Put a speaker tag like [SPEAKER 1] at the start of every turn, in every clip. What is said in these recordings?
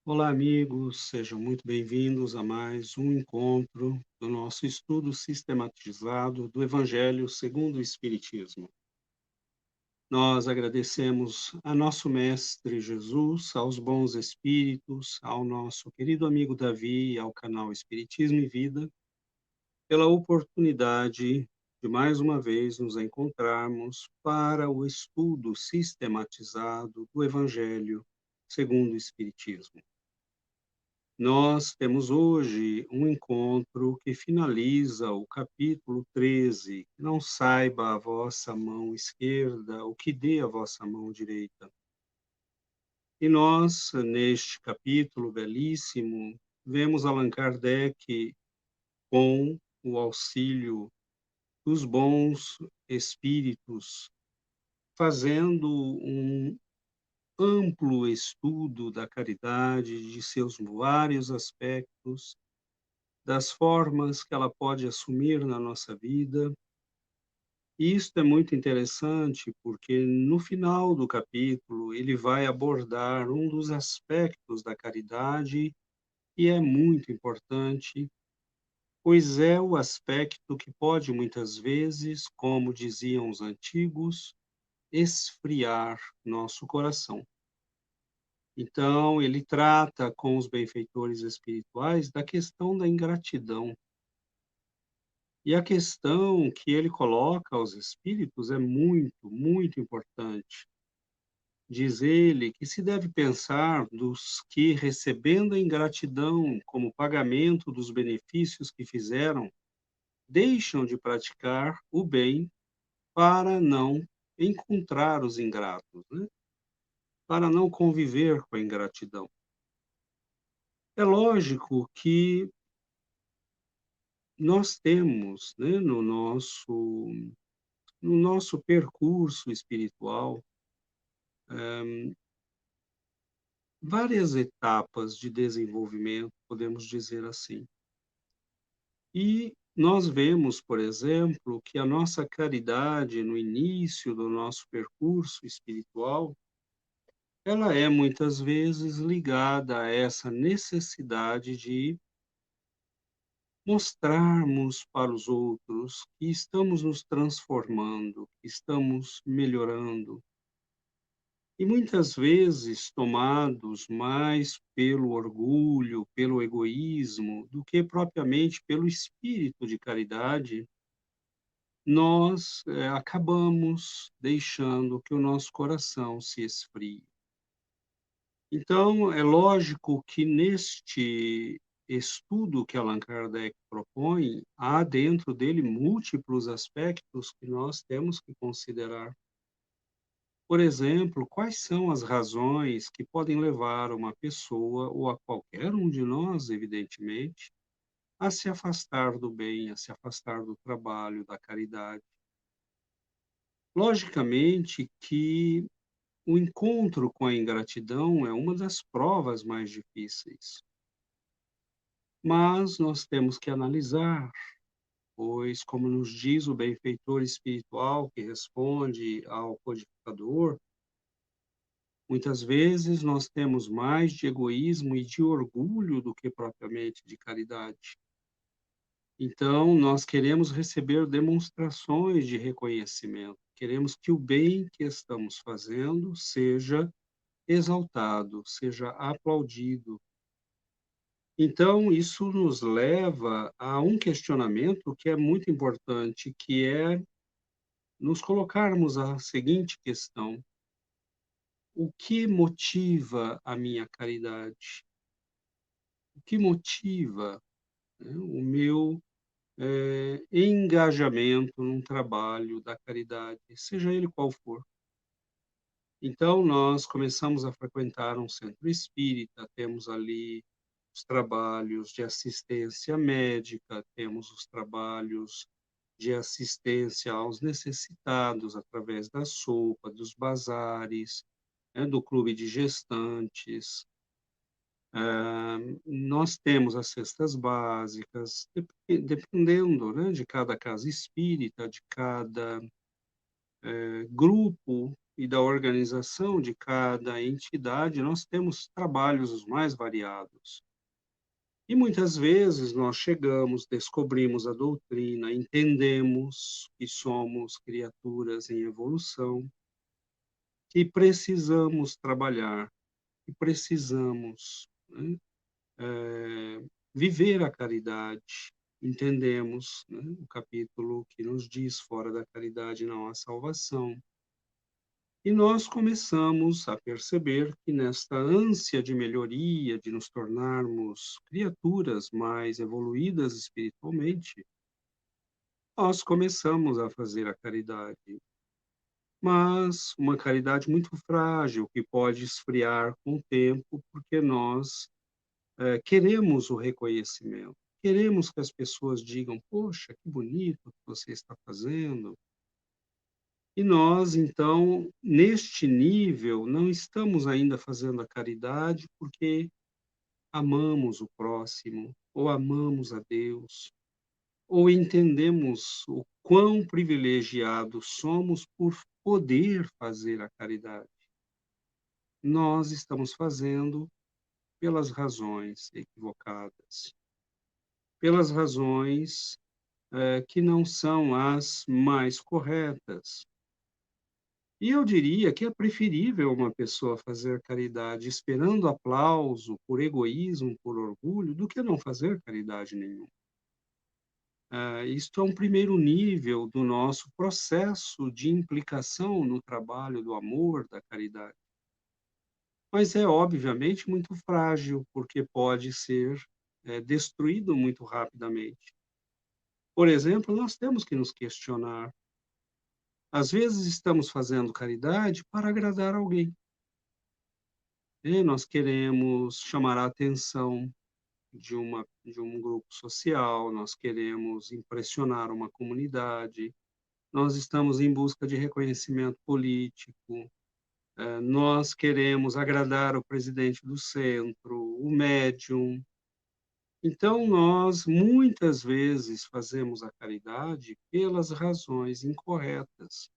[SPEAKER 1] Olá, amigos, sejam muito bem-vindos a mais um encontro do nosso estudo sistematizado do Evangelho segundo o Espiritismo. Nós agradecemos a nosso Mestre Jesus, aos bons espíritos, ao nosso querido amigo Davi e ao canal Espiritismo e Vida, pela oportunidade de mais uma vez nos encontrarmos para o estudo sistematizado do Evangelho segundo o Espiritismo. Nós temos hoje um encontro que finaliza o capítulo 13. Não saiba a vossa mão esquerda o que dê a vossa mão direita. E nós, neste capítulo belíssimo, vemos Allan Kardec, com o auxílio dos bons espíritos, fazendo um amplo estudo da caridade, de seus vários aspectos, das formas que ela pode assumir na nossa vida. E isso é muito interessante, porque no final do capítulo ele vai abordar um dos aspectos da caridade que é muito importante, pois é o aspecto que pode muitas vezes, como diziam os antigos, esfriar nosso coração. Então, ele trata com os benfeitores espirituais da questão da ingratidão. E a questão que ele coloca aos espíritos é muito, muito importante. Diz ele que se deve pensar dos que, recebendo a ingratidão como pagamento dos benefícios que fizeram, deixam de praticar o bem para não encontrar os ingratos, né? Para não conviver com a ingratidão. É lógico que nós temos, né, no nosso percurso espiritual, várias etapas de desenvolvimento, podemos dizer assim. E nós vemos, por exemplo, que a nossa caridade no início do nosso percurso espiritual, ela é muitas vezes ligada a essa necessidade de mostrarmos para os outros que estamos nos transformando, que estamos melhorando. E muitas vezes tomados mais pelo orgulho, pelo egoísmo, do que propriamente pelo espírito de caridade, nós acabamos deixando que o nosso coração se esfrie. Então, é lógico que neste estudo que Allan Kardec propõe, há dentro dele múltiplos aspectos que nós temos que considerar. Por exemplo, quais são as razões que podem levar uma pessoa, ou a qualquer um de nós, evidentemente, a se afastar do bem, a se afastar do trabalho, da caridade? Logicamente que o encontro com a ingratidão é uma das provas mais difíceis, mas nós temos que analisar, pois, como nos diz o benfeitor espiritual que responde ao codificador, muitas vezes nós temos mais de egoísmo e de orgulho do que propriamente de caridade. Então, nós queremos receber demonstrações de reconhecimento, queremos que o bem que estamos fazendo seja exaltado, seja aplaudido. Então, isso nos leva a um questionamento que é muito importante, que é nos colocarmos a seguinte questão: o que motiva a minha caridade? O que motiva, né, o meu engajamento num trabalho da caridade, seja ele qual for? Então, nós começamos a frequentar um centro espírita, temos ali os trabalhos de assistência médica, temos os trabalhos de assistência aos necessitados através da sopa, dos bazares, né, do clube de gestantes. Nós temos as cestas básicas, dependendo, né, de cada casa espírita, de cada grupo, e da organização de cada entidade, nós temos trabalhos os mais variados. E muitas vezes nós chegamos, descobrimos a doutrina, entendemos que somos criaturas em evolução, que precisamos trabalhar, que precisamos, né, viver a caridade. Entendemos, né, o capítulo que nos diz: fora da caridade não há salvação. E nós começamos a perceber que nesta ânsia de melhoria, de nos tornarmos criaturas mais evoluídas espiritualmente, nós começamos a fazer a caridade. Mas uma caridade muito frágil, que pode esfriar com o tempo, porque nós queremos o reconhecimento. Queremos que as pessoas digam: poxa, que bonito o que você está fazendo. E nós, então, neste nível, não estamos ainda fazendo a caridade porque amamos o próximo, ou amamos a Deus, ou entendemos o quão privilegiados somos por poder fazer a caridade. Nós estamos fazendo pelas razões equivocadas, pelas razões que não são as mais corretas. E eu diria que é preferível uma pessoa fazer caridade esperando aplauso por egoísmo, por orgulho, do que não fazer caridade nenhuma. Isto é um primeiro nível do nosso processo de implicação no trabalho do amor, da caridade. Mas é obviamente muito frágil, porque pode ser destruído muito rapidamente. Por exemplo, nós temos que nos questionar. Às vezes estamos fazendo caridade para agradar alguém. Nós queremos chamar a atenção de um grupo social, nós queremos impressionar uma comunidade, nós estamos em busca de reconhecimento político, nós queremos agradar o presidente do centro, o médium. Então, nós muitas vezes fazemos a caridade pelas razões incorretas.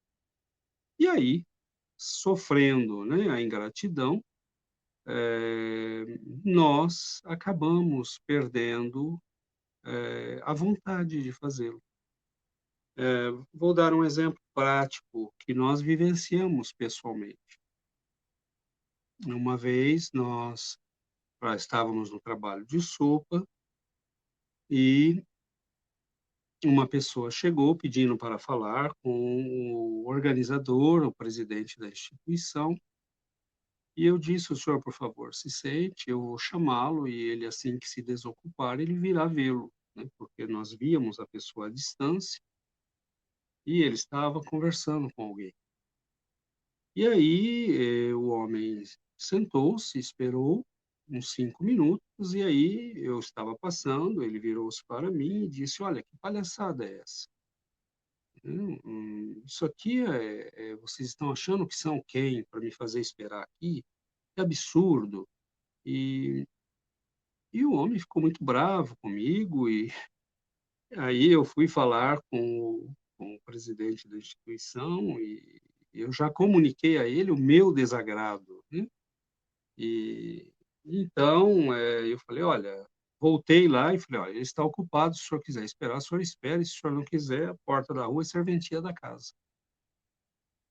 [SPEAKER 1] E aí, sofrendo, né, a ingratidão, nós acabamos perdendo a vontade de fazê-lo. Vou dar um exemplo prático que nós vivenciamos pessoalmente. Uma vez nós estávamos no trabalho de sopa e uma pessoa chegou pedindo para falar com o organizador, o presidente da instituição, e eu disse: "O senhor, por favor, se sente, eu vou chamá-lo e ele, assim que se desocupar, ele virá vê-lo", né, porque nós víamos a pessoa à distância e ele estava conversando com alguém. E aí, o homem sentou-se, esperou uns 5 minutos, e aí eu estava passando, ele virou-se para mim e disse: "Olha, que palhaçada é essa? Isso aqui vocês estão achando que são quem para me fazer esperar aqui? Que absurdo!" E o homem ficou muito bravo comigo, e aí eu fui falar com o presidente da instituição e eu já comuniquei a ele o meu desagrado, né. E então, eu falei: "Olha", voltei lá e falei: "Olha, ele está ocupado, se o senhor quiser esperar, o senhor espere, se o senhor não quiser, a porta da rua é serventia da casa".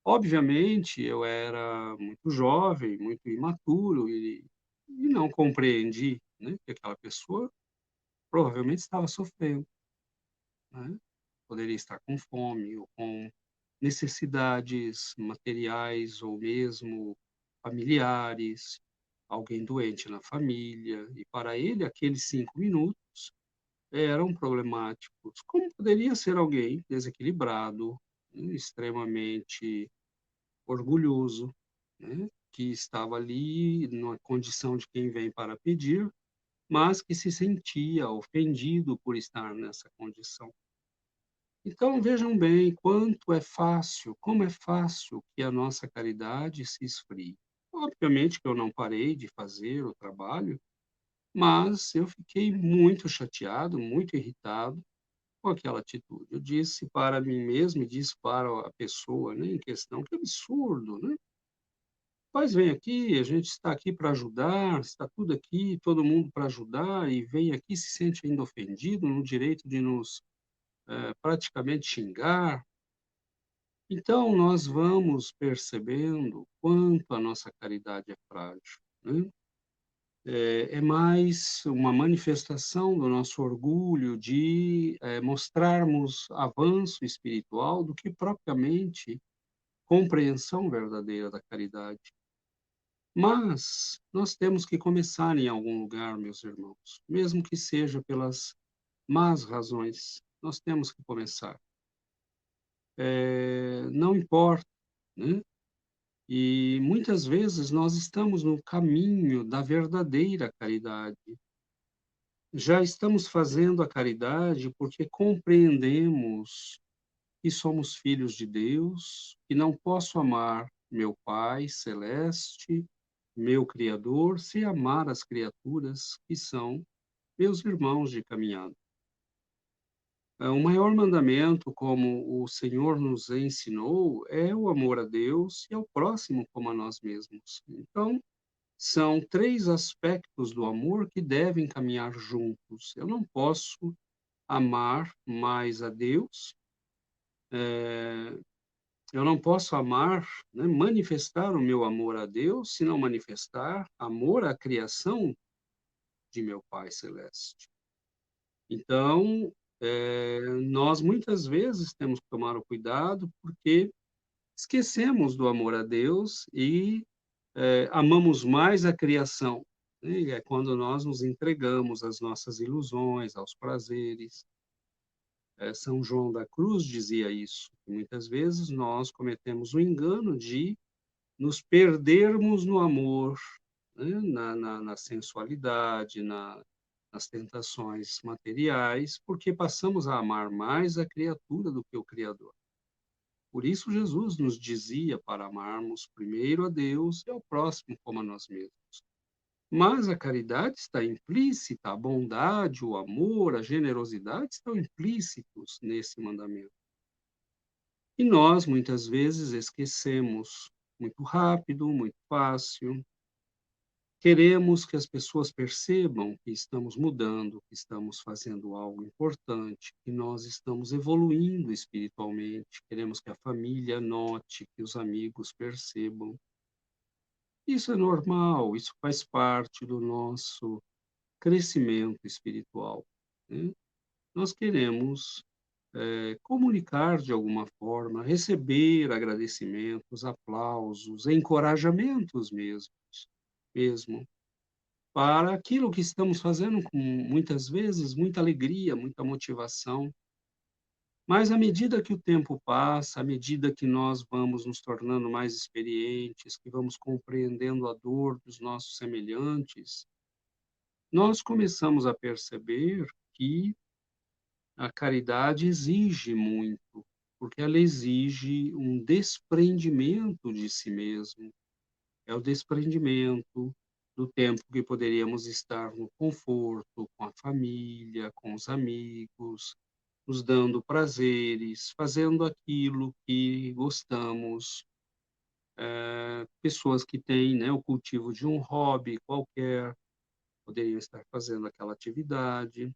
[SPEAKER 1] Obviamente, eu era muito jovem, muito imaturo e não compreendi, né, que aquela pessoa provavelmente estava sofrendo, né. Poderia estar com fome ou com necessidades materiais ou mesmo familiares, alguém doente na família, e para ele aqueles 5 minutos eram problemáticos, como poderia ser alguém desequilibrado, extremamente orgulhoso, né, que estava ali numa condição de quem vem para pedir, mas que se sentia ofendido por estar nessa condição. Então vejam bem quanto é fácil, como é fácil que a nossa caridade se esfrie. Obviamente que eu não parei de fazer o trabalho, mas eu fiquei muito chateado, muito irritado, com aquela atitude. Eu disse para mim mesmo e disse para a pessoa, né, em questão: "Que absurdo, né? Mas vem aqui, a gente está aqui para ajudar, está tudo aqui, todo mundo para ajudar, e vem aqui e se sente ainda ofendido no direito de nos, praticamente xingar". Então nós vamos percebendo quanto a nossa caridade é frágil, né. É mais uma manifestação do nosso orgulho de, mostrarmos avanço espiritual do que propriamente compreensão verdadeira da caridade. Mas nós temos que começar em algum lugar, meus irmãos, mesmo que seja pelas más razões, nós temos que começar. Não importa, né, e muitas vezes nós estamos no caminho da verdadeira caridade. Já estamos fazendo a caridade porque compreendemos que somos filhos de Deus, que não posso amar meu Pai celeste, meu Criador, sem amar as criaturas que são meus irmãos de caminhada. O maior mandamento, como o Senhor nos ensinou, é o amor a Deus e ao próximo como a nós mesmos. Então, são 3 aspectos do amor que devem caminhar juntos. Eu não posso amar mais a Deus, eh, eu não posso amar, né, manifestar o meu amor a Deus, se não manifestar amor à criação de meu Pai celeste. Então, nós muitas vezes temos que tomar o cuidado, porque esquecemos do amor a Deus e, amamos mais a criação, né, é quando nós nos entregamos às nossas ilusões, aos prazeres. São João da Cruz dizia isso, que muitas vezes nós cometemos o engano de nos perdermos no amor, né, na sensualidade, nas tentações materiais, porque passamos a amar mais a criatura do que o Criador. Por isso Jesus nos dizia para amarmos primeiro a Deus e ao próximo como a nós mesmos. Mas a caridade está implícita, a bondade, o amor, a generosidade estão implícitos nesse mandamento. E nós, muitas vezes, esquecemos muito rápido, muito fácil. Queremos que as pessoas percebam que estamos mudando, que estamos fazendo algo importante, que nós estamos evoluindo espiritualmente. Queremos que a família note, que os amigos percebam. Isso é normal, isso faz parte do nosso crescimento espiritual, né. Nós queremos, comunicar de alguma forma, receber agradecimentos, aplausos, encorajamentos mesmo, para aquilo que estamos fazendo com, muitas vezes, muita alegria, muita motivação. Mas à medida que o tempo passa, à medida que nós vamos nos tornando mais experientes, que vamos compreendendo a dor dos nossos semelhantes, nós começamos a perceber que a caridade exige muito, porque ela exige um desprendimento de si mesmo. É o desprendimento do tempo que poderíamos estar no conforto, com a família, com os amigos, nos dando prazeres, fazendo aquilo que gostamos. Pessoas que têm, né, o cultivo de um hobby qualquer, poderiam estar fazendo aquela atividade.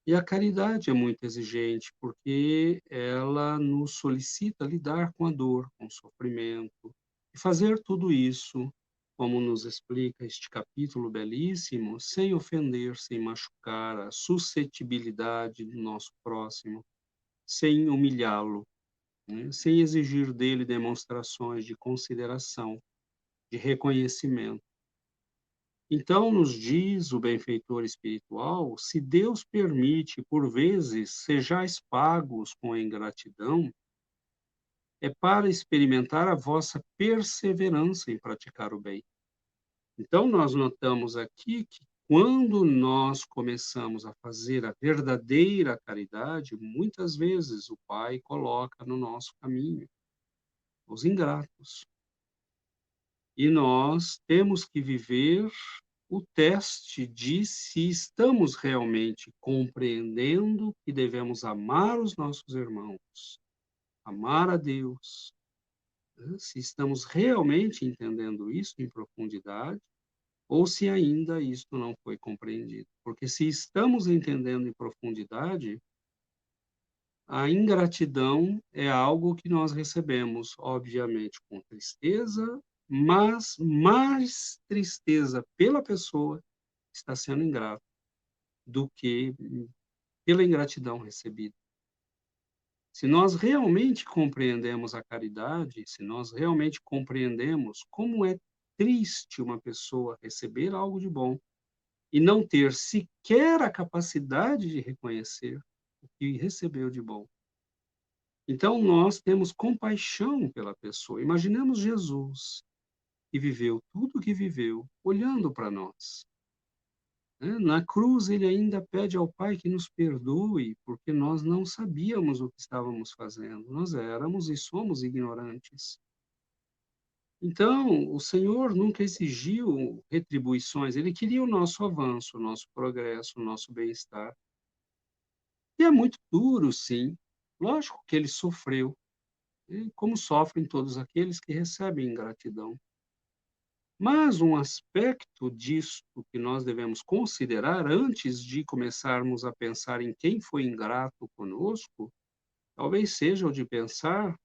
[SPEAKER 1] E a caridade é muito exigente, porque ela nos solicita lidar com a dor, com o sofrimento, e fazer tudo isso, como nos explica este capítulo belíssimo, sem ofender, sem machucar a suscetibilidade do nosso próximo, sem humilhá-lo, né, sem exigir dele demonstrações de consideração, de reconhecimento. Então, nos diz o benfeitor espiritual, se Deus permite, por vezes, sejais pagos com a ingratidão, é para experimentar a vossa perseverança em praticar o bem. Então, nós notamos aqui que quando nós começamos a fazer a verdadeira caridade, muitas vezes o Pai coloca no nosso caminho os ingratos. E nós temos que viver o teste de se estamos realmente compreendendo que devemos amar os nossos irmãos, amar a Deus, né? Se estamos realmente entendendo isso em profundidade, ou se ainda isto não foi compreendido. Porque se estamos entendendo em profundidade, a ingratidão é algo que nós recebemos, obviamente, com tristeza, mas mais tristeza pela pessoa que está sendo ingrata do que pela ingratidão recebida. Se nós realmente compreendemos a caridade, se nós realmente compreendemos como é triste uma pessoa receber algo de bom e não ter sequer a capacidade de reconhecer o que recebeu de bom. Então, nós temos compaixão pela pessoa. Imaginemos Jesus, que viveu tudo o que viveu, olhando para nós, né? Na cruz, ele ainda pede ao Pai que nos perdoe, porque nós não sabíamos o que estávamos fazendo. Nós éramos e somos ignorantes. Então, o Senhor nunca exigiu retribuições, ele queria o nosso avanço, o nosso progresso, o nosso bem-estar. E é muito duro, sim. Lógico que ele sofreu, e como sofrem todos aqueles que recebem ingratidão. Mas um aspecto disto que nós devemos considerar antes de começarmos a pensar em quem foi ingrato conosco, talvez seja o de pensar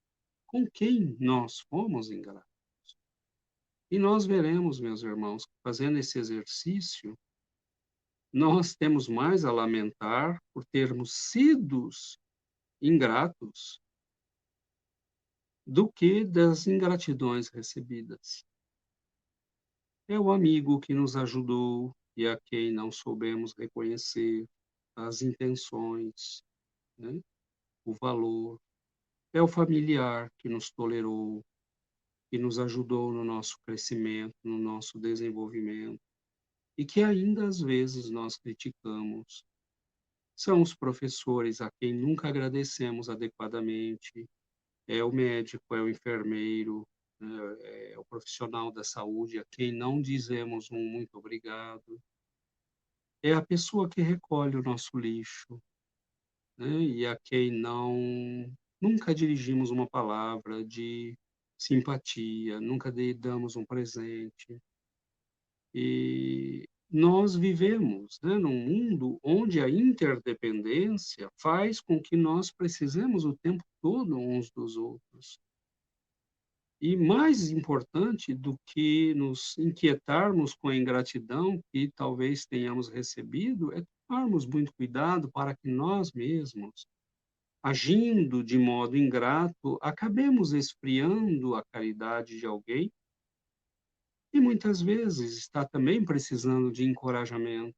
[SPEAKER 1] com quem nós fomos ingratos. E nós veremos, meus irmãos, que fazendo esse exercício, nós temos mais a lamentar por termos sido ingratos do que das ingratidões recebidas. É o amigo que nos ajudou e a quem não soubemos reconhecer as intenções, né, o valor. É o familiar que nos tolerou, que nos ajudou no nosso crescimento, no nosso desenvolvimento, e que ainda às vezes nós criticamos. São os professores a quem nunca agradecemos adequadamente, é o médico, é o enfermeiro, né, é o profissional da saúde a quem não dizemos um muito obrigado. É a pessoa que recolhe o nosso lixo, né, e a quem nunca dirigimos uma palavra de simpatia, nunca damos um presente. E nós vivemos, né, num mundo onde a interdependência faz com que nós precisemos o tempo todo uns dos outros. E mais importante do que nos inquietarmos com a ingratidão que talvez tenhamos recebido, é tomarmos muito cuidado para que nós mesmos, agindo de modo ingrato, acabemos esfriando a caridade de alguém e muitas vezes está também precisando de encorajamento,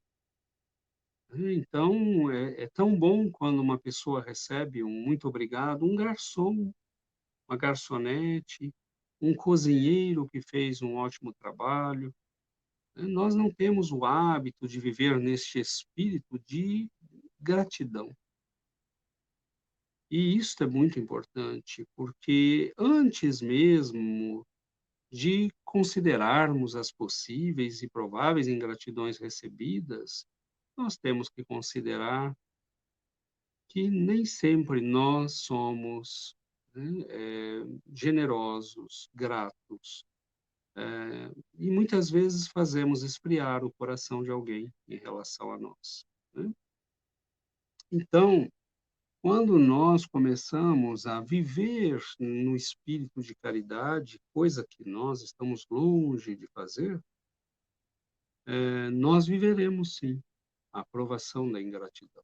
[SPEAKER 1] né? Então, é tão bom quando uma pessoa recebe um muito obrigado, um garçom, uma garçonete, um cozinheiro que fez um ótimo trabalho. Nós não temos o hábito de viver neste espírito de gratidão. E isso é muito importante, porque antes mesmo de considerarmos as possíveis e prováveis ingratidões recebidas, nós temos que considerar que nem sempre nós somos, né, generosos, gratos. E muitas vezes fazemos esfriar o coração de alguém em relação a nós, né? Então, quando nós começamos a viver no espírito de caridade, coisa que nós estamos longe de fazer, nós viveremos sim a aprovação da ingratidão.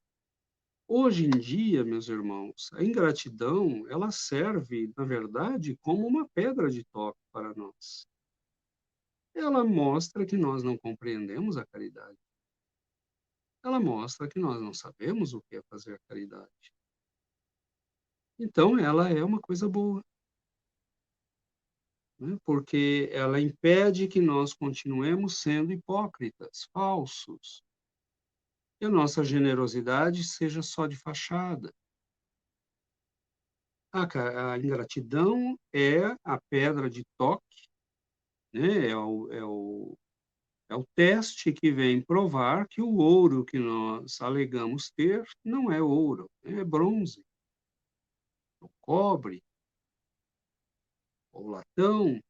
[SPEAKER 1] Hoje em dia, meus irmãos, a ingratidão, ela serve, na verdade, como uma pedra de toque para nós. Ela mostra que nós não compreendemos a caridade. Ela mostra que nós não sabemos o que é fazer caridade. Então, ela é uma coisa boa, né? Porque ela impede que nós continuemos sendo hipócritas, falsos, que a nossa generosidade seja só de fachada. A ingratidão é a pedra de toque, né? É o teste que vem provar que o ouro que nós alegamos ter não é ouro, é bronze, o cobre, o latão.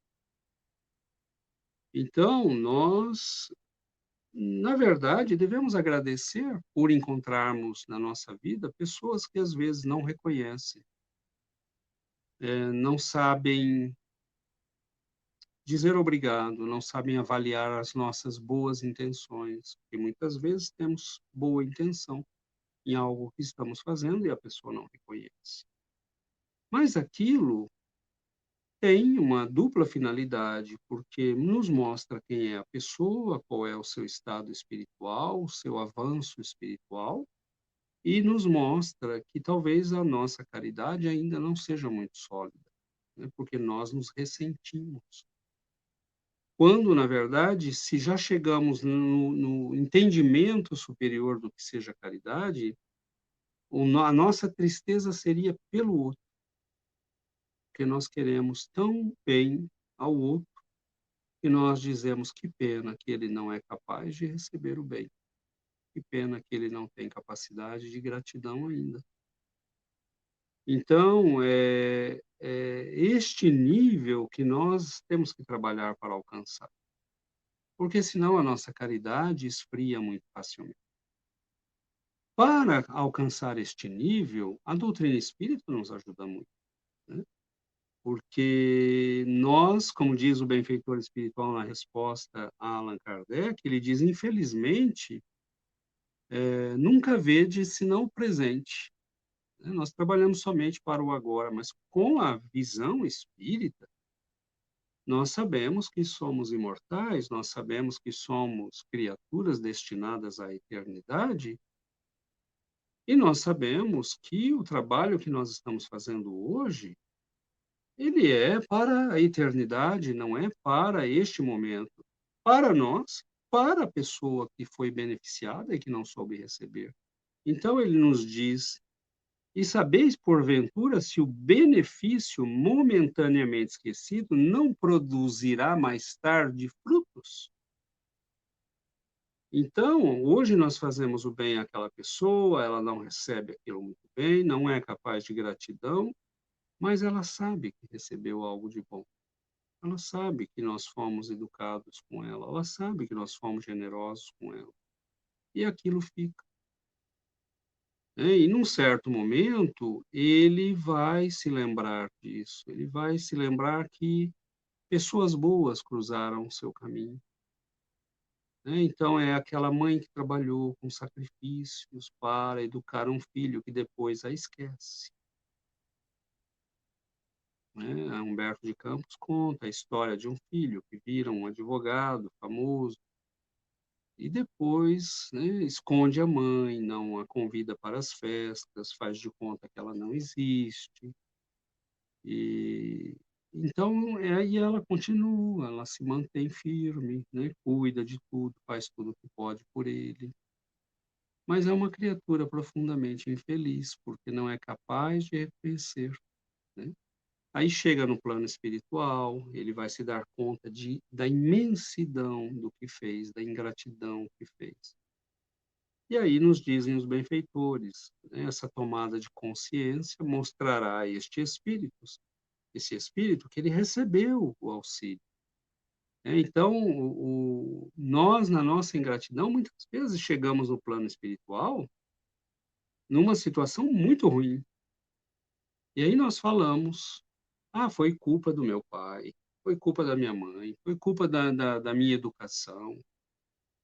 [SPEAKER 1] Então, nós, na verdade, devemos agradecer por encontrarmos na nossa vida pessoas que às vezes não reconhecem, não sabem dizer obrigado, não sabem avaliar as nossas boas intenções, porque muitas vezes temos boa intenção em algo que estamos fazendo e a pessoa não reconhece. Mas aquilo tem uma dupla finalidade, porque nos mostra quem é a pessoa, qual é o seu estado espiritual, o seu avanço espiritual, e nos mostra que talvez a nossa caridade ainda não seja muito sólida, né, porque nós nos ressentimos. Quando, na verdade, se já chegamos no entendimento superior do que seja caridade, a nossa tristeza seria pelo outro, porque nós queremos tão bem ao outro que nós dizemos que pena que ele não é capaz de receber o bem, que pena que ele não tem capacidade de gratidão ainda. Então, é este nível que nós temos que trabalhar para alcançar, porque senão a nossa caridade esfria muito facilmente. Para alcançar este nível, a doutrina espírita nos ajuda muito, né? Porque nós, como diz o benfeitor espiritual na resposta a Allan Kardec, ele diz: infelizmente, nunca vede senão o presente, né? Nós trabalhamos somente para o agora, mas com a visão espírita, nós sabemos que somos imortais, nós sabemos que somos criaturas destinadas à eternidade, e nós sabemos que o trabalho que nós estamos fazendo hoje, ele é para a eternidade, não é para este momento. Para nós, para a pessoa que foi beneficiada e que não soube receber. Então ele nos diz: "E sabeis porventura se o benefício momentaneamente esquecido não produzirá mais tarde frutos?" Então, hoje nós fazemos o bem àquela pessoa, ela não recebe aquilo muito bem, não é capaz de gratidão, mas ela sabe que recebeu algo de bom. Ela sabe que nós fomos educados com ela sabe que nós fomos generosos com ela. E aquilo fica, né. E num certo momento, ele vai se lembrar disso, ele vai se lembrar que pessoas boas cruzaram o seu caminho, né. Então é aquela mãe que trabalhou com sacrifícios para educar um filho que depois a esquece, né. A Humberto de Campos conta a história de um filho que vira um advogado famoso e depois, né, esconde a mãe, não a convida para as festas, faz de conta que ela não existe. E então, aí ela continua, ela se mantém firme, né, cuida de tudo, faz tudo o que pode por ele, mas é uma criatura profundamente infeliz, porque não é capaz de reconhecer, né. Aí chega no plano espiritual, ele vai se dar conta da imensidão do que fez, da ingratidão que fez. E aí nos dizem os benfeitores, né, essa tomada de consciência mostrará a esse espírito que ele recebeu o auxílio, né. Então nós, na nossa ingratidão, muitas vezes chegamos no plano espiritual numa situação muito ruim, e aí nós falamos: "Ah, foi culpa do meu pai, foi culpa da minha mãe, foi culpa da minha educação",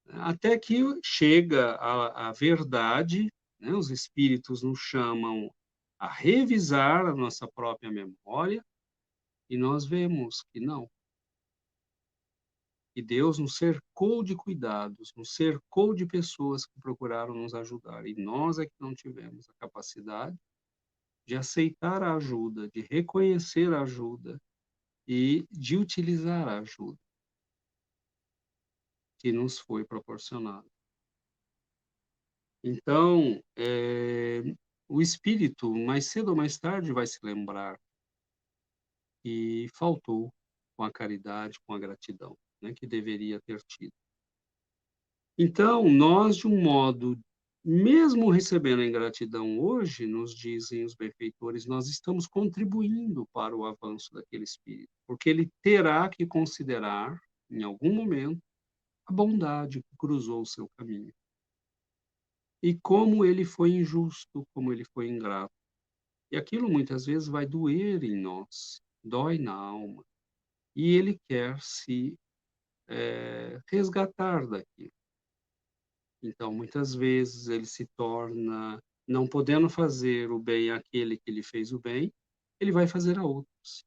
[SPEAKER 1] até que chega a verdade, né, os espíritos nos chamam a revisar a nossa própria memória, e nós vemos que não, que Deus nos cercou de cuidados, nos cercou de pessoas que procuraram nos ajudar, e nós é que não tivemos a capacidade de aceitar a ajuda, de reconhecer a ajuda e de utilizar a ajuda que nos foi proporcionada. Então, o espírito, mais cedo ou mais tarde, vai se lembrar que faltou com a caridade, com a gratidão, né, que deveria ter tido. Então, nós, de um modo, mesmo recebendo a ingratidão hoje, nos dizem os benfeitores, nós estamos contribuindo para o avanço daquele espírito, porque ele terá que considerar, em algum momento, a bondade que cruzou o seu caminho. E como ele foi injusto, como ele foi ingrato. E aquilo muitas vezes vai doer em nós, dói na alma. E ele quer se resgatar daquilo. Então, muitas vezes, ele se torna, não podendo fazer o bem àquele que lhe fez o bem, ele vai fazer a outros,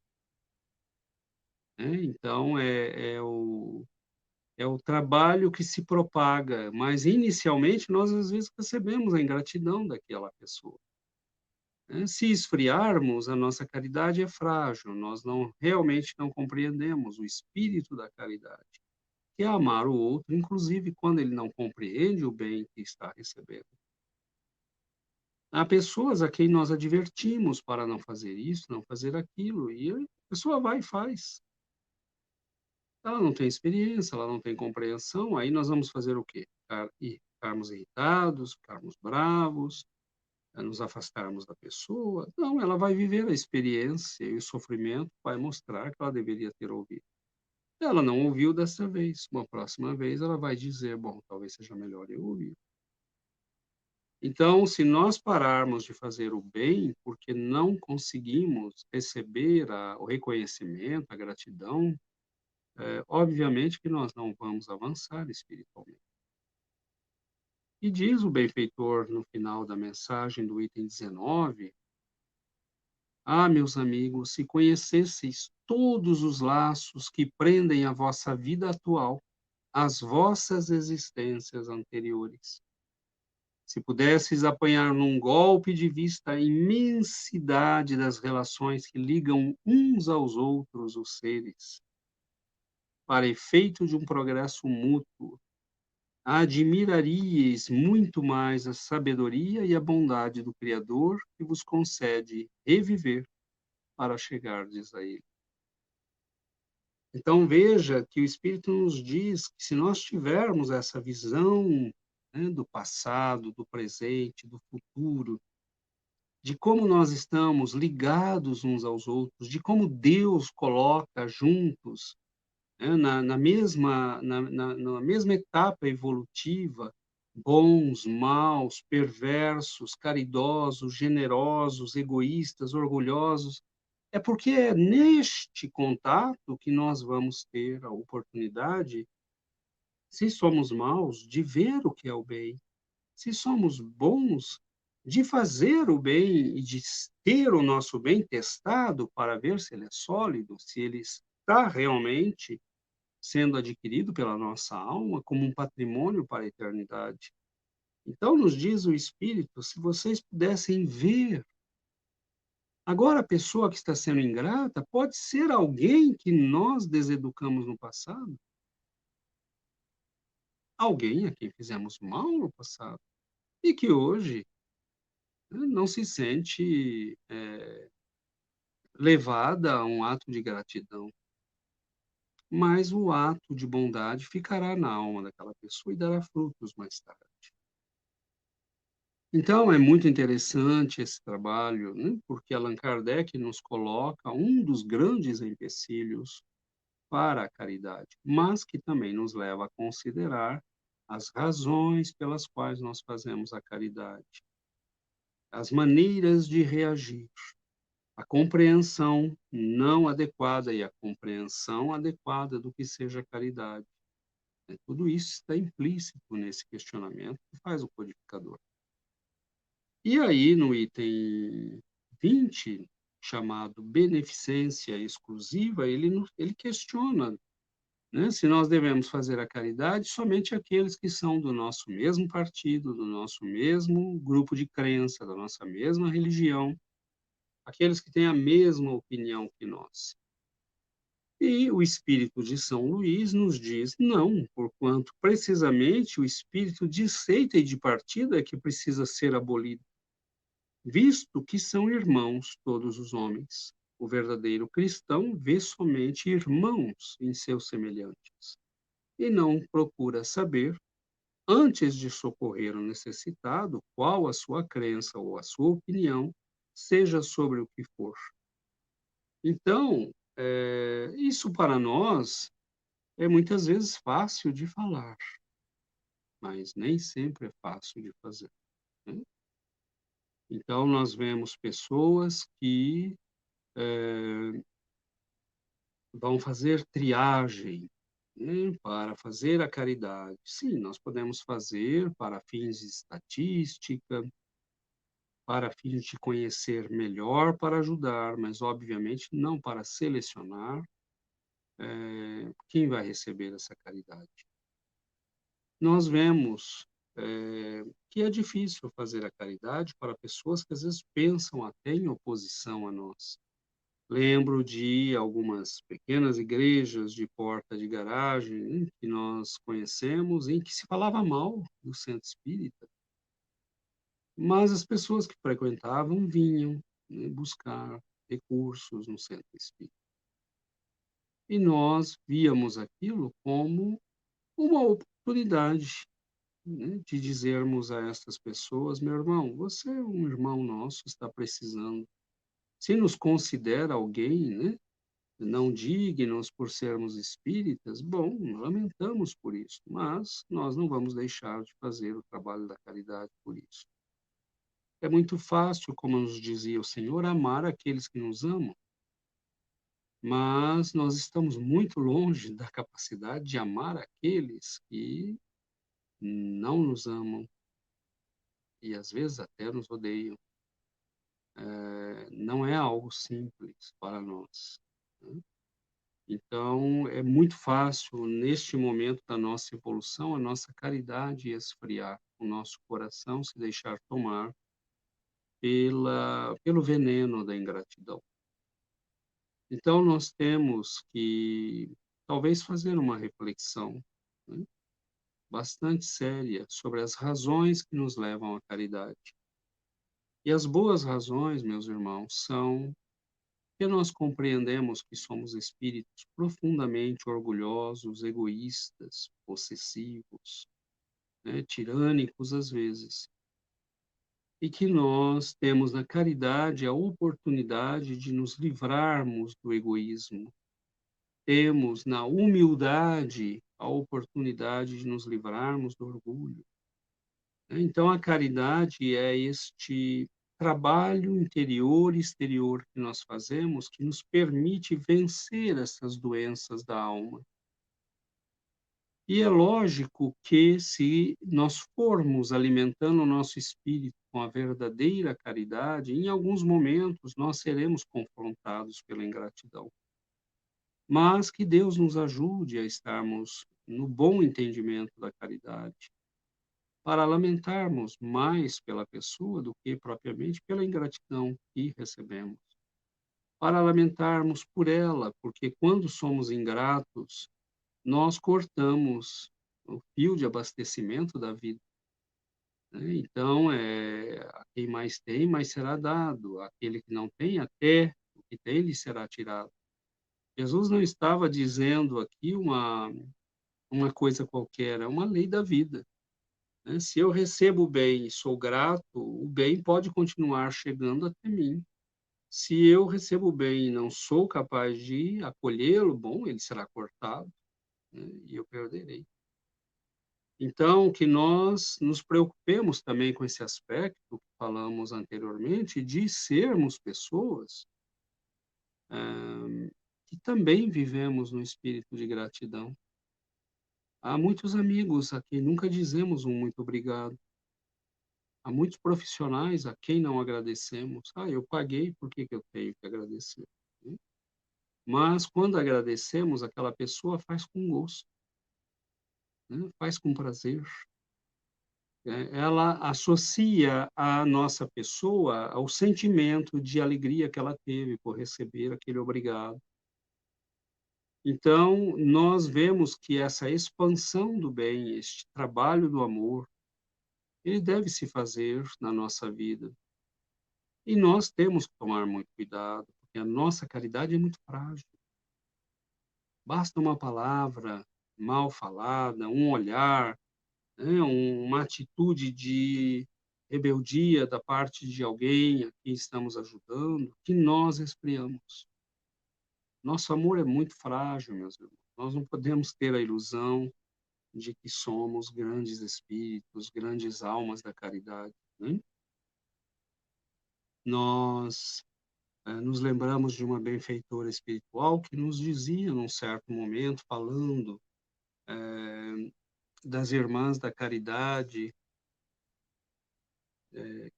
[SPEAKER 1] né. Então é o trabalho que se propaga, mas inicialmente nós, às vezes, recebemos a ingratidão daquela pessoa, né. Se esfriarmos, a nossa caridade é frágil, nós realmente não compreendemos o espírito da caridade, que é amar o outro, inclusive quando ele não compreende o bem que está recebendo. Há pessoas a quem nós advertimos para não fazer isso, não fazer aquilo, e a pessoa vai e faz. Ela não tem experiência, ela não tem compreensão, aí nós vamos fazer o quê? Ficarmos irritados, ficarmos bravos, nos afastarmos da pessoa? Não, ela vai viver a experiência e o sofrimento vai mostrar que ela deveria ter ouvido. Ela não ouviu dessa vez, uma próxima vez ela vai dizer: "Bom, talvez seja melhor eu ouvir". Então, se nós pararmos de fazer o bem, porque não conseguimos receber o reconhecimento, a gratidão, obviamente que nós não vamos avançar espiritualmente. E diz o benfeitor no final da mensagem do item 19: "Ah, meus amigos, se conhecesseis todos os laços que prendem a vossa vida atual às vossas existências anteriores. Se pudesses apanhar num golpe de vista a imensidade das relações que ligam uns aos outros os seres, para efeito de um progresso mútuo, admiraríeis muito mais a sabedoria e a bondade do Criador que vos concede reviver para chegardes a Ele." Então veja que o Espírito nos diz que se nós tivermos essa visão, né, do passado, do presente, do futuro, de como nós estamos ligados uns aos outros, de como Deus coloca juntos, né, na mesma etapa evolutiva, bons, maus, perversos, caridosos, generosos, egoístas, orgulhosos, é porque é neste contato que nós vamos ter a oportunidade, se somos maus, de ver o que é o bem, se somos bons, de fazer o bem e de ter o nosso bem testado para ver se ele é sólido, se ele está realmente sendo adquirido pela nossa alma como um patrimônio para a eternidade. Então, nos diz o Espírito, se vocês pudessem ver. Agora, a pessoa que está sendo ingrata pode ser alguém que nós deseducamos no passado, alguém a quem fizemos mal no passado e que hoje, né, não se sente levada a um ato de gratidão, mas o ato de bondade ficará na alma daquela pessoa e dará frutos mais tarde. Então, é muito interessante esse trabalho, né, porque Allan Kardec nos coloca um dos grandes empecilhos para a caridade, mas que também nos leva a considerar as razões pelas quais nós fazemos a caridade, as maneiras de reagir, a compreensão não adequada e a compreensão adequada do que seja caridade. Tudo isso está implícito nesse questionamento que faz o codificador. E aí, no item 20, chamado beneficência exclusiva, ele questiona, né, se nós devemos fazer a caridade somente àqueles que são do nosso mesmo partido, do nosso mesmo grupo de crença, da nossa mesma religião, aqueles que têm a mesma opinião que nós. E o espírito de São Luís nos diz não, porquanto precisamente o espírito de seita e de partido é que precisa ser abolido, visto que são irmãos todos os homens. O verdadeiro cristão vê somente irmãos em seus semelhantes e não procura saber antes de socorrer o necessitado, qual a sua crença ou a sua opinião, seja sobre o que for. Então, isso para nós é muitas vezes fácil de falar, mas nem sempre é fácil de fazer, né. Então nós vemos pessoas que, eh, vão fazer triagem, né, para fazer a caridade. Sim, nós podemos fazer para fins de estatística, para fins de conhecer melhor, para ajudar, mas obviamente não para selecionar, quem vai receber essa caridade. Nós vemos, que é difícil fazer a caridade para pessoas que às vezes pensam até em oposição a nós. Lembro de algumas pequenas igrejas de porta de garagem que nós conhecemos, em que se falava mal do centro espírita, mas as pessoas que frequentavam vinham, né, buscar recursos no centro espírita. E nós víamos aquilo como uma oportunidade, né, de dizermos a estas pessoas: meu irmão, você é um irmão nosso, está precisando. Se nos considera alguém, né, não dignos por sermos espíritas, bom, lamentamos por isso, mas nós não vamos deixar de fazer o trabalho da caridade por isso. É muito fácil, como nos dizia o Senhor, amar aqueles que nos amam, mas nós estamos muito longe da capacidade de amar aqueles que não nos amam e às vezes até nos odeiam. Não é algo simples para nós, né. Então, é muito fácil, neste momento da nossa evolução, a nossa caridade esfriar, o nosso coração se deixar tomar pelo veneno da ingratidão. Então, nós temos que talvez fazer uma reflexão, né, bastante séria sobre as razões que nos levam à caridade. E as boas razões, meus irmãos, são que nós compreendemos que somos espíritos profundamente orgulhosos, egoístas, possessivos, né, tirânicos às vezes, e que nós temos na caridade a oportunidade de nos livrarmos do egoísmo. Temos na humildade a oportunidade de nos livrarmos do orgulho, né. Então a caridade é este trabalho interior e exterior que nós fazemos, que nos permite vencer essas doenças da alma. E é lógico que se nós formos alimentando o nosso espírito com a verdadeira caridade, em alguns momentos nós seremos confrontados pela ingratidão. Mas que Deus nos ajude a estarmos no bom entendimento da caridade, para lamentarmos mais pela pessoa do que propriamente pela ingratidão que recebemos. Para lamentarmos por ela, porque quando somos ingratos, nós cortamos o fio de abastecimento da vida, né. Então, a quem mais tem, mais será dado, aquele que não tem, até o que tem lhe será tirado. Jesus não estava dizendo aqui uma coisa qualquer, é uma lei da vida, né. Se eu recebo o bem e sou grato, o bem pode continuar chegando até mim. Se eu recebo o bem e não sou capaz de acolhê-lo, bom, ele será cortado, né, e eu perderei. Então, que nós nos preocupemos também com esse aspecto que falamos anteriormente, de sermos pessoas, que também vivemos no espírito de gratidão. Há muitos amigos a quem nunca dizemos um muito obrigado. Há muitos profissionais a quem não agradecemos. "Ah, eu paguei, por que que eu tenho que agradecer?", né. Mas quando agradecemos, aquela pessoa faz com gosto, né, faz com prazer. Ela associa a nossa pessoa ao sentimento de alegria que ela teve por receber aquele obrigado. Então, nós vemos que essa expansão do bem, este trabalho do amor, ele deve se fazer na nossa vida. E nós temos que tomar muito cuidado, porque a nossa caridade é muito frágil. Basta uma palavra mal falada, um olhar, né, uma atitude de rebeldia da parte de alguém a quem estamos ajudando, que nós esfriamos. Nosso amor é muito frágil, meus irmãos. Nós não podemos ter a ilusão de que somos grandes espíritos, grandes almas da caridade, né? Nós nos lembramos de uma benfeitora espiritual que nos dizia, num certo momento, falando das irmãs da caridade,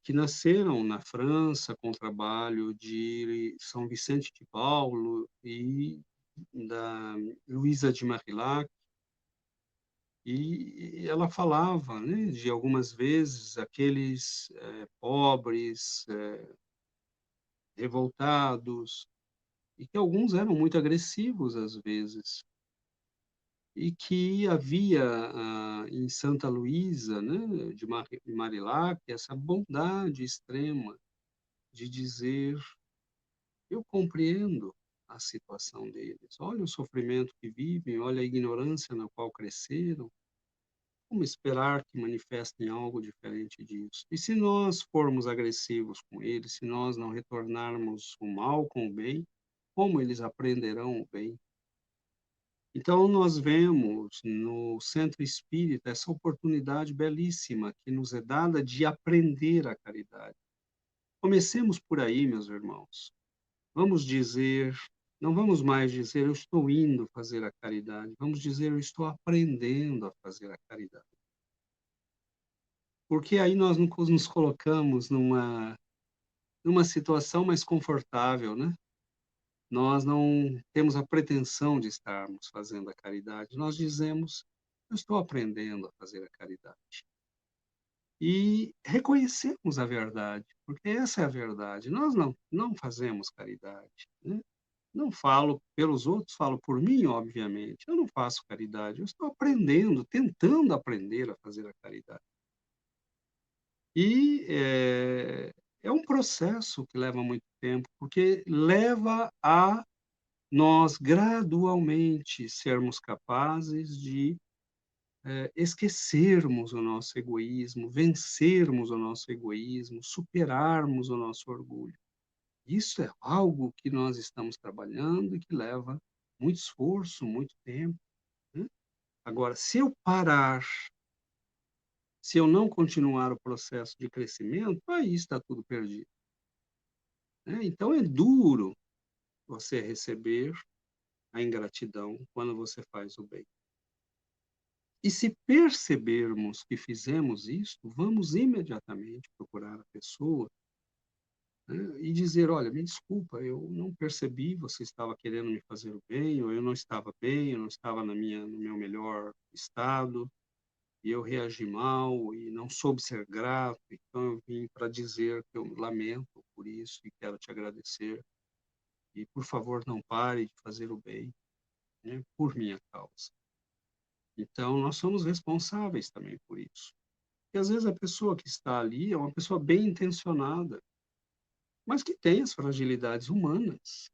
[SPEAKER 1] que nasceram na França com o trabalho de São Vicente de Paulo e da Luísa de Marillac, e ela falava, né, de algumas vezes aqueles pobres, revoltados, e que alguns eram muito agressivos às vezes, e que havia em Santa Luísa, né, de Marillac, essa bondade extrema de dizer: eu compreendo a situação deles, olha o sofrimento que vivem, olha a ignorância na qual cresceram, como esperar que manifestem algo diferente disso? E se nós formos agressivos com eles, se nós não retornarmos o mal com o bem, como eles aprenderão o bem? Então, nós vemos no centro espírita essa oportunidade belíssima que nos é dada de aprender a caridade. Comecemos por aí, meus irmãos. Vamos dizer, não vamos mais dizer eu estou indo fazer a caridade, vamos dizer eu estou aprendendo a fazer a caridade. Porque aí nós nos colocamos numa situação mais confortável, né? Nós não temos a pretensão de estarmos fazendo a caridade, nós dizemos, eu estou aprendendo a fazer a caridade. E reconhecemos a verdade, porque essa é a verdade. Nós não fazemos caridade, né? Não falo pelos outros, falo por mim, obviamente. Eu não faço caridade, eu estou aprendendo, tentando aprender a fazer a caridade. E é um processo que leva muito tempo, porque leva a nós gradualmente sermos capazes de esquecermos o nosso egoísmo, vencermos o nosso egoísmo, superarmos o nosso orgulho. Isso é algo que nós estamos trabalhando e que leva muito esforço, muito tempo, né? Agora, se eu parar, se eu não continuar o processo de crescimento, aí está tudo perdido, né? Então é duro você receber a ingratidão quando você faz o bem. E se percebermos que fizemos isto, vamos imediatamente procurar a pessoa, né, e dizer: olha, me desculpa, eu não percebi, você estava querendo me fazer o bem, ou eu não estava bem, eu não estava no meu melhor estado, e eu reagi mal e não soube ser grato, então eu vim para dizer que eu lamento por isso e quero te agradecer. E, por favor, não pare de fazer o bem, né, por minha causa. Então, nós somos responsáveis também por isso. E às vezes a pessoa que está ali é uma pessoa bem intencionada, mas que tem as fragilidades humanas,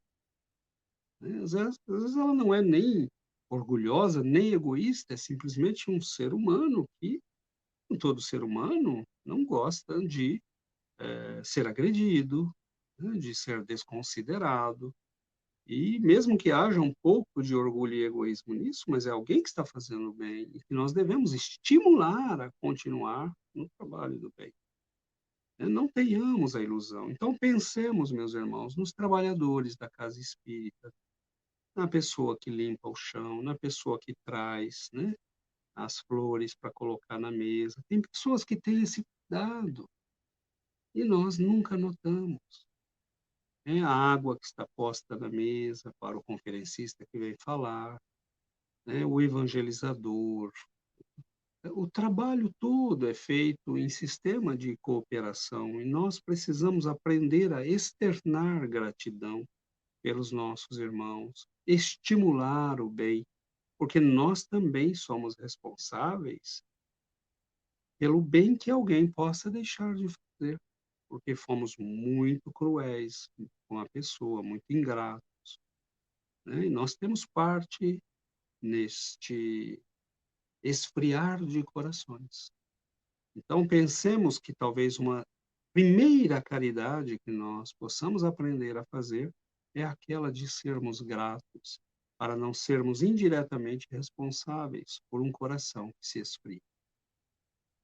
[SPEAKER 1] né? Às vezes ela não é nem orgulhosa, nem egoísta, é simplesmente um ser humano que, como todo ser humano, não gosta de ser agredido, né, de ser desconsiderado. E mesmo que haja um pouco de orgulho e egoísmo nisso, mas é alguém que está fazendo bem e que nós devemos estimular a continuar no trabalho do bem, né? Não tenhamos a ilusão. Então, pensemos, meus irmãos, nos trabalhadores da casa espírita, na pessoa que limpa o chão, na pessoa que traz, né, as flores para colocar na mesa. Tem pessoas que têm esse cuidado e nós nunca notamos, né? A água que está posta na mesa para o conferencista que vem falar, né, o evangelizador. O trabalho todo é feito em sistema de cooperação e nós precisamos aprender a externar gratidão pelos nossos irmãos, estimular o bem, porque nós também somos responsáveis pelo bem que alguém possa deixar de fazer, porque fomos muito cruéis com a pessoa, muito ingratos, né? E nós temos parte neste esfriar de corações. Então, pensemos que talvez uma primeira caridade que nós possamos aprender a fazer é aquela de sermos gratos, para não sermos indiretamente responsáveis por um coração que se esfria.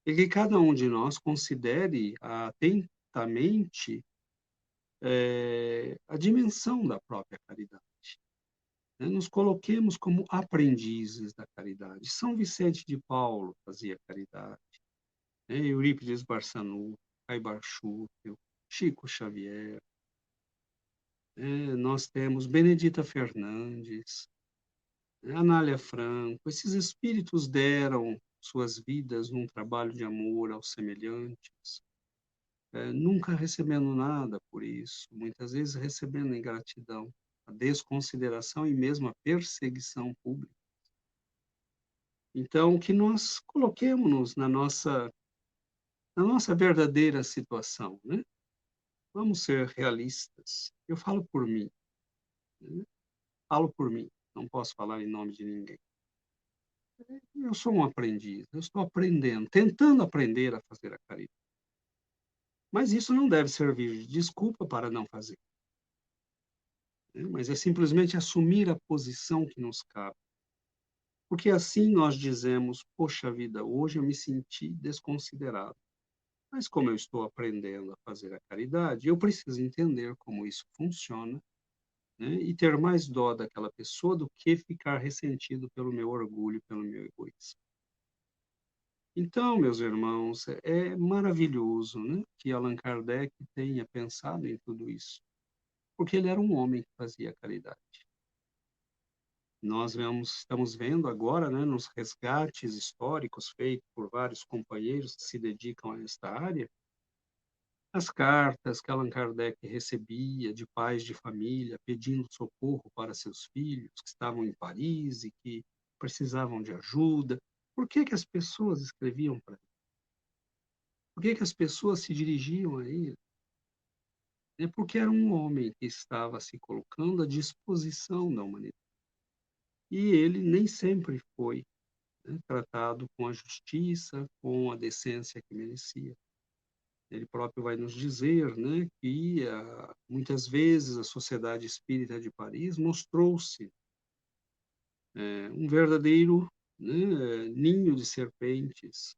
[SPEAKER 1] E que cada um de nós considere atentamente a dimensão da própria caridade, né? Nos coloquemos como aprendizes da caridade. São Vicente de Paulo fazia caridade, né? Eurípides Barçanufo, Caibar Schutel, Chico Xavier, nós temos Benedita Fernandes, Anália Franco. Esses espíritos deram suas vidas num trabalho de amor aos semelhantes, nunca recebendo nada por isso, muitas vezes recebendo ingratidão, a desconsideração e mesmo a perseguição pública. Então, que nós coloquemos-nos na nossa verdadeira situação, né? Vamos ser realistas. Eu falo por mim, né? Falo por mim, não posso falar em nome de ninguém. Eu sou um aprendiz, eu estou aprendendo, tentando aprender a fazer a caridade. Mas isso não deve servir de desculpa para não fazer, né? Mas é simplesmente assumir a posição que nos cabe. Porque assim nós dizemos, poxa vida, hoje eu me senti desconsiderado. Mas como eu estou aprendendo a fazer a caridade, eu preciso entender como isso funciona, né? E ter mais dó daquela pessoa do que ficar ressentido pelo meu orgulho, pelo meu egoísmo. Então, meus irmãos, é maravilhoso, né, que Allan Kardec tenha pensado em tudo isso, porque ele era um homem que fazia caridade. Estamos vendo agora, né, nos resgates históricos feitos por vários companheiros que se dedicam a esta área, as cartas que Allan Kardec recebia de pais de família pedindo socorro para seus filhos que estavam em Paris e que precisavam de ajuda. Por que que as pessoas escreviam para ele? Por que que as pessoas se dirigiam a ele? É porque era um homem que estava se colocando à disposição da humanidade. E ele nem sempre foi, né, tratado com a justiça, com a decência que merecia. Ele próprio vai nos dizer, né, que muitas vezes a Sociedade Espírita de Paris mostrou-se um verdadeiro, né, ninho de serpentes,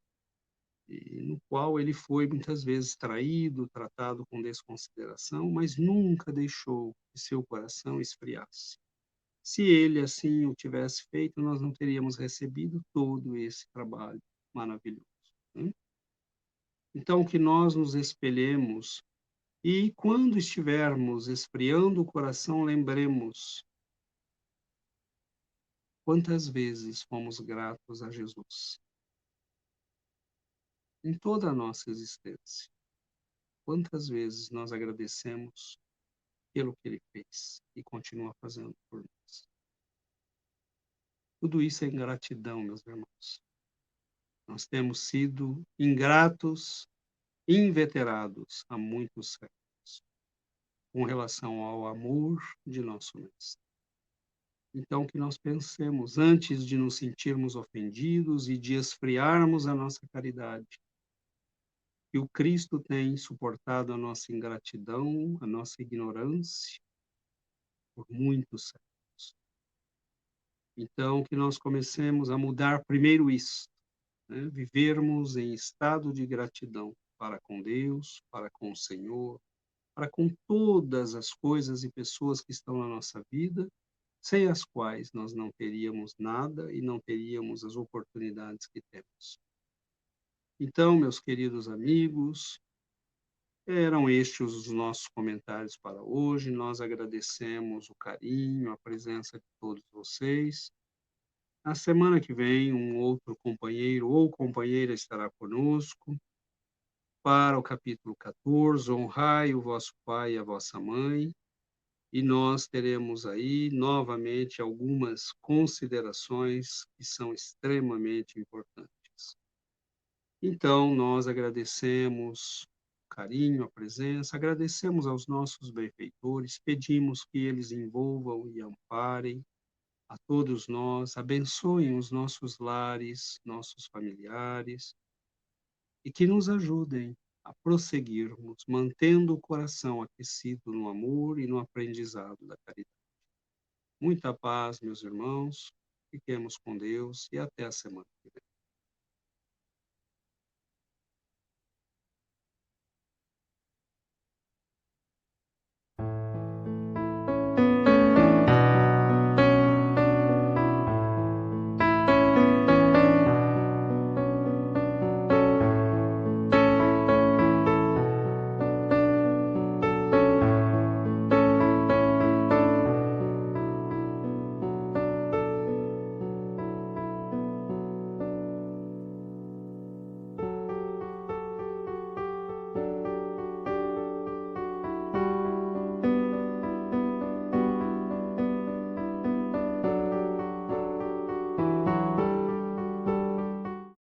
[SPEAKER 1] e no qual ele foi muitas vezes traído, tratado com desconsideração, mas nunca deixou que seu coração esfriasse. Se ele assim o tivesse feito, nós não teríamos recebido todo esse trabalho maravilhoso, né? Então, que nós nos espelhemos e, quando estivermos esfriando o coração, lembremos quantas vezes fomos gratos a Jesus em toda a nossa existência. Quantas vezes nós agradecemos pelo que ele fez e continua fazendo por nós. Tudo isso é ingratidão, meus irmãos. Nós temos sido ingratos, inveterados há muitos séculos, com relação ao amor de nosso Mestre. Então, que nós pensemos, antes de nos sentirmos ofendidos e de esfriarmos a nossa caridade, que o Cristo tem suportado a nossa ingratidão, a nossa ignorância, por muitos séculos. Então, que nós comecemos a mudar primeiro isso, né? Vivermos em estado de gratidão para com Deus, para com o Senhor, para com todas as coisas e pessoas que estão na nossa vida, sem as quais nós não teríamos nada e não teríamos as oportunidades que temos. Então, meus queridos amigos, eram estes os nossos comentários para hoje. Nós agradecemos o carinho, a presença de todos vocês. Na semana que vem, um outro companheiro ou companheira estará conosco para o capítulo 14, honrai o vosso pai e a vossa mãe, e nós teremos aí novamente algumas considerações que são extremamente importantes. Então, nós agradecemos o carinho, a presença, agradecemos aos nossos benfeitores, pedimos que eles envolvam e amparem a todos nós, abençoem os nossos lares, nossos familiares, e que nos ajudem a prosseguirmos, mantendo o coração aquecido no amor e no aprendizado da caridade. Muita paz, meus irmãos, fiquemos com Deus e até a semana que vem.